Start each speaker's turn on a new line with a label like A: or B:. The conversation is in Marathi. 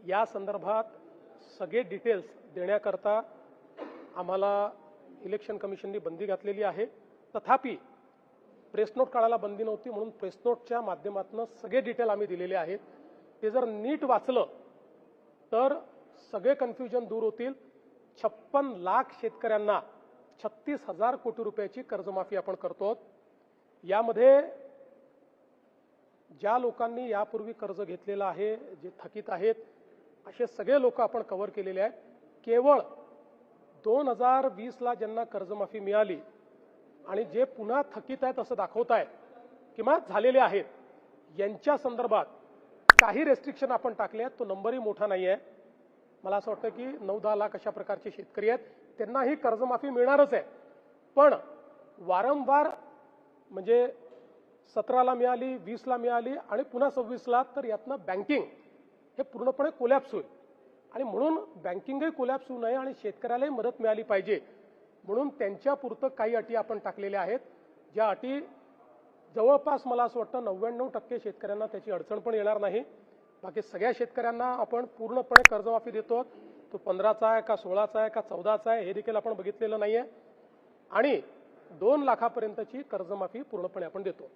A: या संदर्भात सगळे डिटेल्स देण्याकरता आम्हाला इलेक्शन कमिशनने बंदी घातलेली आहे। तथापि प्रेस नोट काढायला बंदी नव्हती म्हणून प्रेस नोटच्या माध्यमातून सगळे डिटेल आम्ही दिलेले आहेत। ते जर नीट वाचलं तर सगळे कन्फ्युजन दूर होतील। 56 लाख शेतकऱ्यांना 36,000 कोटी रुपयाची कर्जमाफी आपण करतो। यामध्ये ज्या लोकांनी यापूर्वी कर्ज घेतलेलं आहे, जे थकीत आहेत, असे सगळे लोक आपण कव्हर केलेले आहेत। केवळ 2020 ला ज्यांना कर्जमाफी मिळाली आणि जे पुन्हा थकीत आहेत असं दाखवत आहेत किंवा झालेले आहेत, यांच्या संदर्भात काही रेस्ट्रिक्शन आपण टाकले आहेत। तो नंबरही मोठा नाही आहे। मला असं वाटतं की 9-10 लाख अशा प्रकारचे शेतकरी आहेत, त्यांनाही कर्जमाफी मिळणारच आहे। पण वारंवार म्हणजे 17 ला मिळाली, 20 ला मिळाली आणि पुन्हा 26 ला, तर यातनं बँकिंग हे पूर्णपणे कोलॅप्स होईल आणि म्हणून बँकिंगही कोलॅप्स होऊ नये आणि शेतकऱ्यालाही मदत मिळाली पाहिजे म्हणून त्यांच्यापुरतं काही अटी आपण टाकलेल्या आहेत। ज्या अटी जवळपास मला असं वाटतं 99% शेतकऱ्यांना त्याची अडचण पण येणार नाही। बाकी सगळ्या शेतकऱ्यांना आपण पूर्णपणे कर्जमाफी देतो। तो 15चा आहे का 16चा आहे का 14चा आहे हे देखील आपण बघितलेलं नाहीये आणि 2 लाखापर्यंतची कर्जमाफी पूर्णपणे आपण देतो।